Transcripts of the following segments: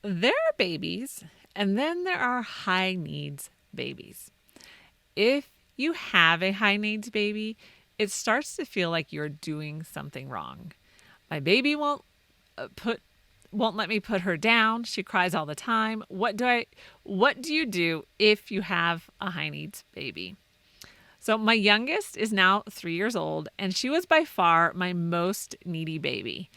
There are babies, and then there are high needs babies. If you have a high needs baby, it starts to feel like you're doing something wrong. My baby put won't let me put her down. She cries all the time. What do you do if you have a high needs baby? So my youngest is now 3 years old, and she was by far my most needy baby.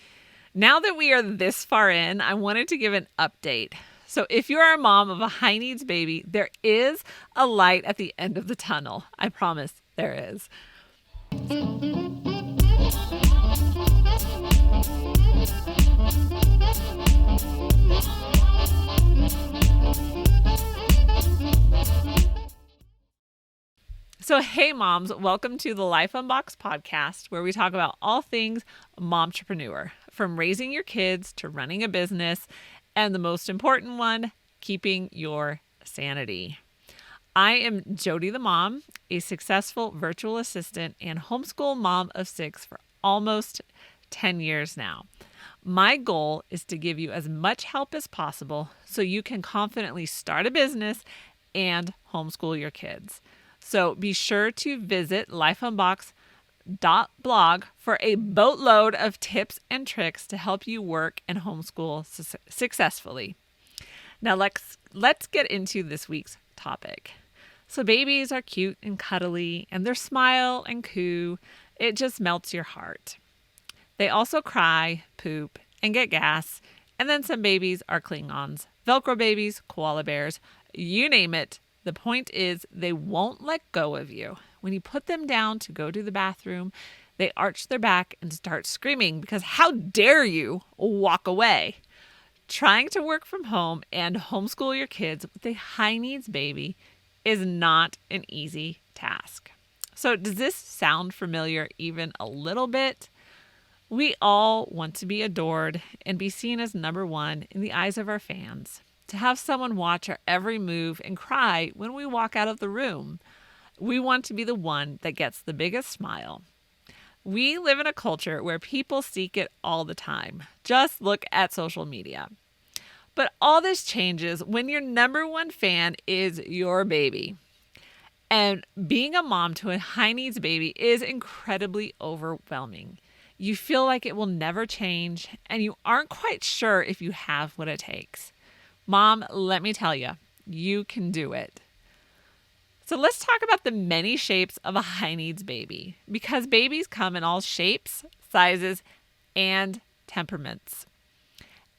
Now that we are this far in, I wanted to give an update. So if you are a mom of a high needs baby, there is a light at the end of the tunnel. I promise there is. So, hey, moms, welcome to the Life Unboxed podcast, where we talk about all things momtrepreneur, from raising your kids to running a business, and the most important one, keeping your sanity. I am Jodie the mom, a successful virtual assistant and homeschool mom of 6 for almost 10 years now. My goal is to give you as much help as possible so you can confidently start a business and homeschool your kids. So be sure to visit lifeunboxed.blog for a boatload of tips and tricks to help you work and homeschool successfully. Now let's get into this week's topic. So babies are cute and cuddly, and their smile and coo, it just melts your heart. They also cry, poop, and get gas, and then some babies are Klingons, Velcro babies, koala bears, you name it. The point is they won't let go of you. When you put them down to go to the bathroom, they arch their back and start screaming because how dare you walk away? Trying to work from home and homeschool your kids with a high needs baby is not an easy task. So does this sound familiar even a little bit? We all want to be adored and be seen as number one in the eyes of our fans. To have someone watch our every move and cry when we walk out of the room. We want to be the one that gets the biggest smile. We live in a culture where people seek it all the time. Just look at social media. But all this changes when your number one fan is your baby. And being a mom to a high needs baby is incredibly overwhelming. You feel like it will never change, and you aren't quite sure if you have what it takes. Mom, let me tell you, you can do it. So let's talk about the many shapes of a high needs baby, because babies come in all shapes, sizes, and temperaments.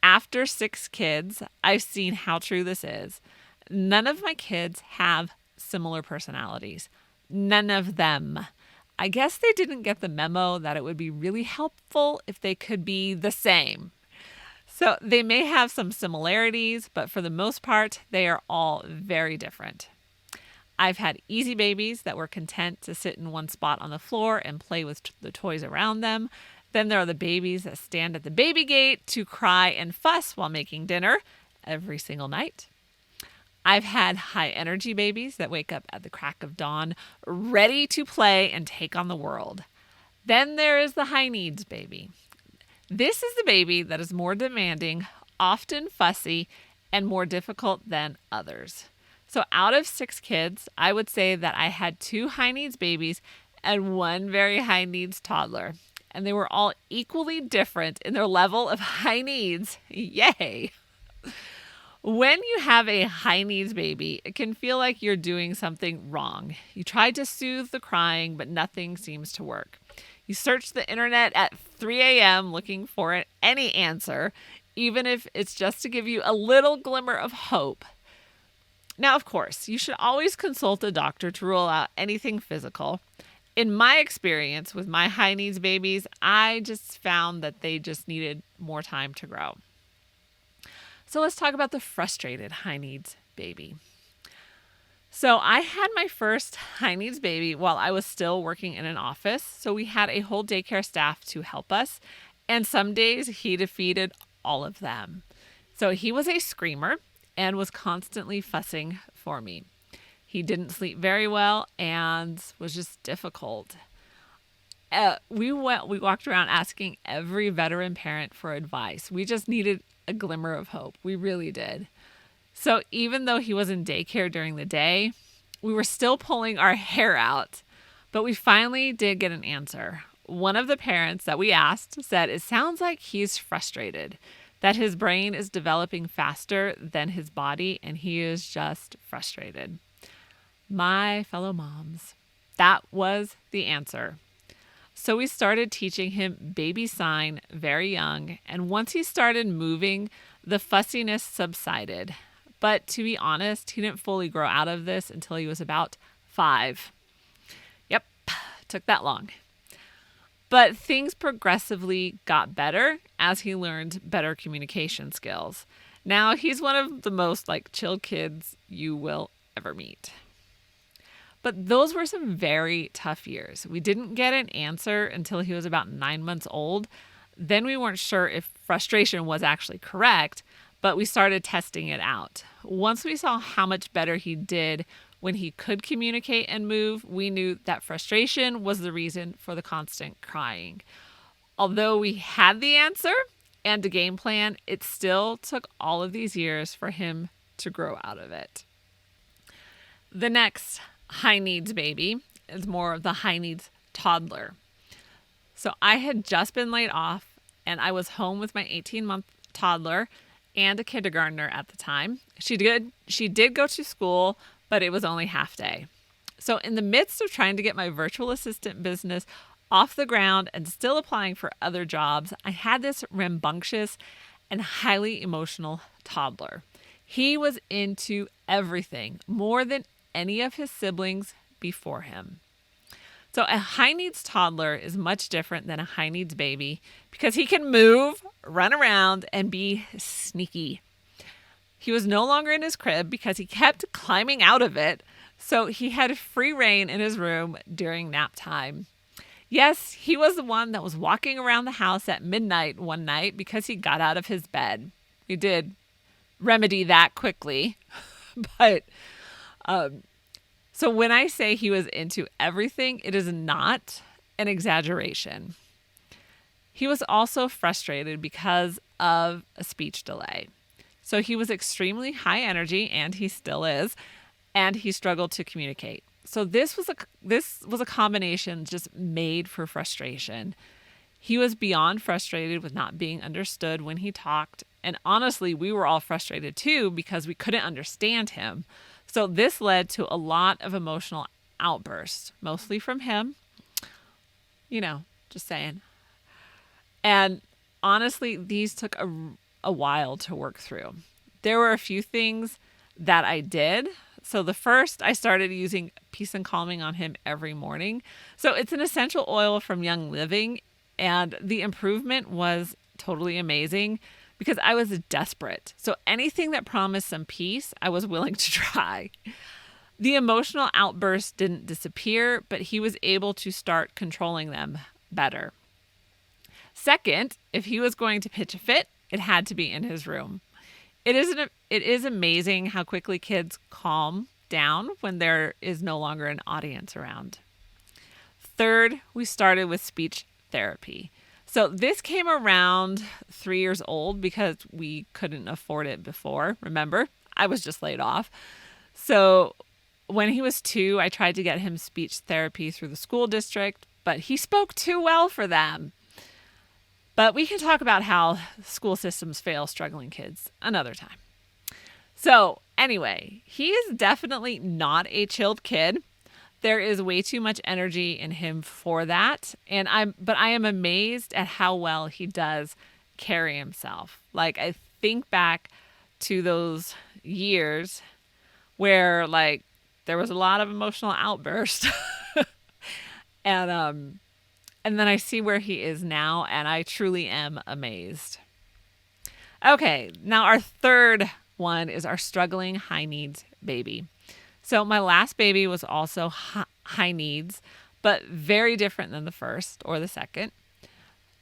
After 6 kids, I've seen how true this is. None of my kids have similar personalities. None of them. I guess they didn't get the memo that it would be really helpful if they could be the same. So they may have some similarities, but for the most part, they are all very different. I've had easy babies that were content to sit in one spot on the floor and play with the toys around them. Then there are the babies that stand at the baby gate to cry and fuss while making dinner every single night. I've had high energy babies that wake up at the crack of dawn, ready to play and take on the world. Then there is the high needs baby. This is the baby that is more demanding, often fussy, and more difficult than others. So out of 6 kids, I would say that I had 2 high needs babies and 1 very high needs toddler. And they were all equally different in their level of high needs. Yay! When you have a high needs baby, it can feel like you're doing something wrong. You try to soothe the crying, but nothing seems to work. You search the internet at 3 a.m. looking for any answer, even if it's just to give you a little glimmer of hope. Now, of course, you should always consult a doctor to rule out anything physical. In my experience with my high needs babies, I just found that they just needed more time to grow. So let's talk about the frustrated high needs baby. So I had my first high needs baby while I was still working in an office. So we had a whole daycare staff to help us. And some days he defeated all of them. So he was a screamer and was constantly fussing for me. He didn't sleep very well and was just difficult. We walked around asking every veteran parent for advice. We just needed a glimmer of hope. We really did. So even though he was in daycare during the day, we were still pulling our hair out. But we finally did get an answer. One of the parents that we asked said it sounds like he's frustrated, that his brain is developing faster than his body and he is just frustrated. My fellow moms, that was the answer. So we started teaching him baby sign very young, and once he started moving, the fussiness subsided. But to be honest, he didn't fully grow out of this until he was about 5. Yep, took that long. But things progressively got better as he learned better communication skills. Now he's one of the most chill kids you will ever meet. But those were some very tough years. We didn't get an answer until he was about 9 months old. Then we weren't sure if frustration was actually correct, but we started testing it out. Once we saw how much better he did when he could communicate and move, we knew that frustration was the reason for the constant crying. Although we had the answer and a game plan, it still took all of these years for him to grow out of it. The next high needs baby is more of the high needs toddler. So I had just been laid off and I was home with my 18-month toddler and a kindergartner at the time. She did go to school, but it was only half day. So in the midst of trying to get my virtual assistant business off the ground and still applying for other jobs, I had this rambunctious and highly emotional toddler. He was into everything, more than any of his siblings before him. So a high needs toddler is much different than a high needs baby because he can move, run around, and be sneaky. He was no longer in his crib because he kept climbing out of it, so he had free reign in his room during nap time. Yes, he was the one that was walking around the house at midnight one night because he got out of his bed. We did remedy that quickly, but so when I say he was into everything, it is not an exaggeration. He was also frustrated because of a speech delay. So he was extremely high energy, and he still is, and he struggled to communicate. So this was a combination just made for frustration. He was beyond frustrated with not being understood when he talked, and honestly, we were all frustrated too because we couldn't understand him. So this led to a lot of emotional outbursts, mostly from him. Just saying. And honestly, these took a while to work through. There were a few things that I did. So the first, I started using Peace and Calming on him every morning. So it's an essential oil from Young Living, and the improvement was totally amazing because I was desperate. So anything that promised some peace, I was willing to try. The emotional outbursts didn't disappear, but he was able to start controlling them better. Second, if he was going to pitch a fit, it had to be in his room. It is amazing how quickly kids calm down when there is no longer an audience around. Third, we started with speech therapy. So this came around 3 years old because we couldn't afford it before. Remember, I was just laid off. So when he was 2, I tried to get him speech therapy through the school district, but he spoke too well for them. But we can talk about how school systems fail struggling kids another time. So anyway, he is definitely not a chilled kid. There is way too much energy in him for that. But I am amazed at how well he does carry himself. I think back to those years where there was a lot of emotional outburst. And then I see where he is now, and I truly am amazed. Okay, now our third one is our struggling high needs baby. So my last baby was also high needs, but very different than the first or the second.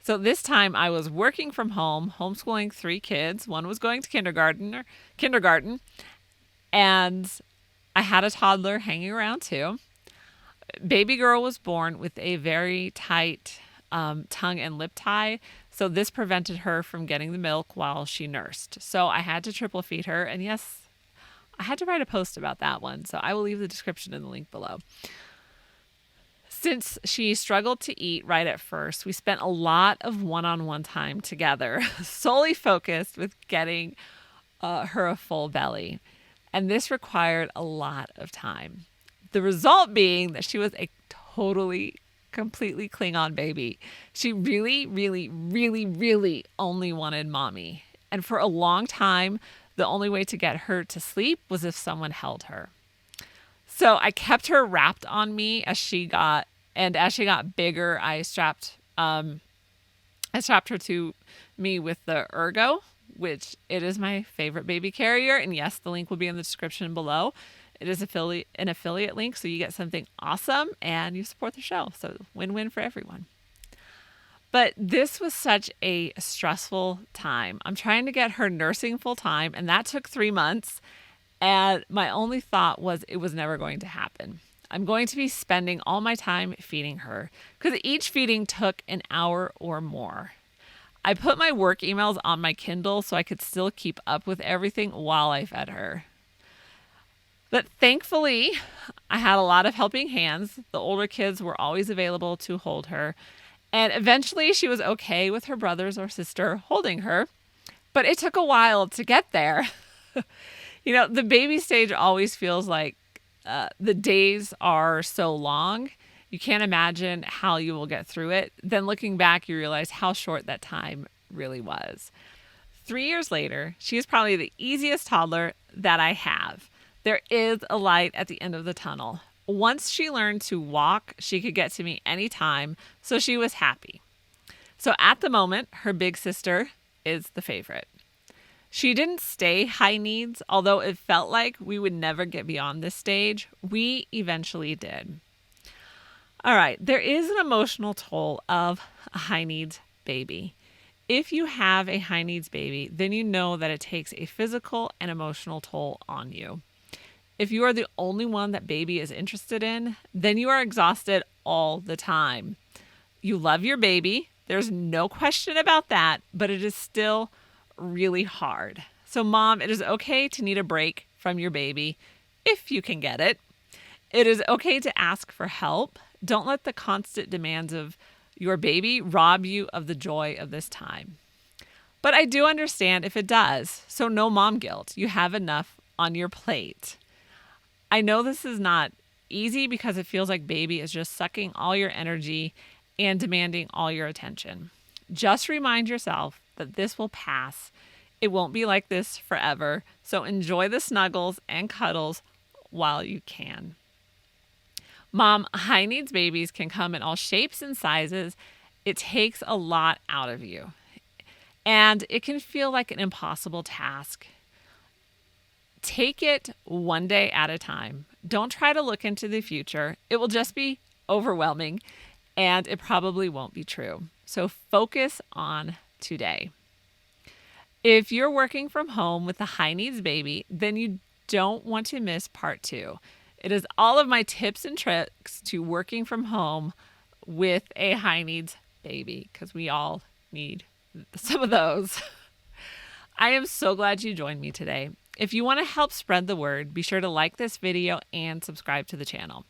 So this time I was working from home, homeschooling 3 kids. One was going to kindergarten, and I had a toddler hanging around too. Baby girl was born with a very tight tongue and lip tie. So So this prevented her from getting the milk while she nursed. So I had to triple feed her. And yes, I had to write a post about that one. So I will leave the description in the link below. Since she struggled to eat right at first, we spent a lot of one-on-one time together, solely focused with getting her a full belly. And this required a lot of time. The result being that she was a completely Klingon baby. She really, really, really, really only wanted mommy. And for a long time, the only way to get her to sleep was if someone held her. So I kept her wrapped on me as she got bigger, I strapped her to me with the Ergo, which it is my favorite baby carrier. And yes, the link will be in the description below. It is an affiliate link, so you get something awesome and you support the show. So win-win for everyone. But this was such a stressful time. I'm trying to get her nursing full time, and that took 3 months. And my only thought was it was never going to happen. I'm going to be spending all my time feeding her because each feeding took an hour or more. I put my work emails on my Kindle so I could still keep up with everything while I fed her. But thankfully, I had a lot of helping hands. The older kids were always available to hold her. And eventually she was okay with her brothers or sister holding her. But it took a while to get there. The baby stage always feels like the days are so long. You can't imagine how you will get through it. Then looking back, you realize how short that time really was. 3 years later, she is probably the easiest toddler that I have. There is a light at the end of the tunnel. Once she learned to walk, she could get to me anytime, so she was happy. So at the moment, her big sister is the favorite. She didn't stay high needs, although it felt like we would never get beyond this stage. We eventually did. All right, there is an emotional toll of a high needs baby. If you have a high needs baby, then you know that it takes a physical and emotional toll on you. If you are the only one that baby is interested in, then you are exhausted all the time. You love your baby. There's no question about that, but it is still really hard. So mom, it is okay to need a break from your baby if you can get it. It is okay to ask for help. Don't let the constant demands of your baby rob you of the joy of this time. But I do understand if it does. So no mom guilt. You have enough on your plate. I know this is not easy because it feels like baby is just sucking all your energy and demanding all your attention. Just remind yourself that this will pass. It won't be like this forever. So enjoy the snuggles and cuddles while you can. Mom, high needs babies can come in all shapes and sizes. It takes a lot out of you. And it can feel like an impossible task. Take it one day at a time. Don't try to look into the future. It will just be overwhelming, and it probably won't be true. So focus on today. If you're working from home with a high needs baby, then you don't want to miss part 2. It is all of my tips and tricks to working from home with a high needs baby, because we all need some of those. I am so glad you joined me today. If you want to help spread the word, be sure to like this video and subscribe to the channel.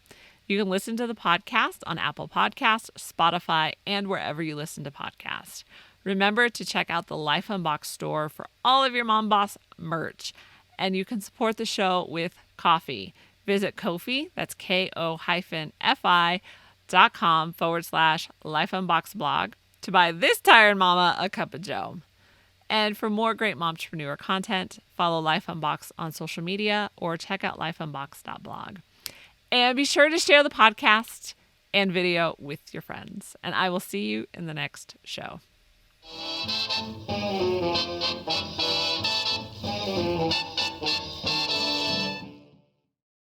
You can listen to the podcast on Apple Podcasts, Spotify, and wherever you listen to podcasts. Remember to check out the Life Unboxed store for all of your Mom Boss merch. And you can support the show with coffee. Visit Ko-fi, that's ko-fi.com/Life Unboxed blog to buy this tired mama a cup of joe. And for more great momtrepreneur content, follow Life Unboxed on social media or check out lifeunboxed.blog. And be sure to share the podcast and video with your friends. And I will see you in the next show.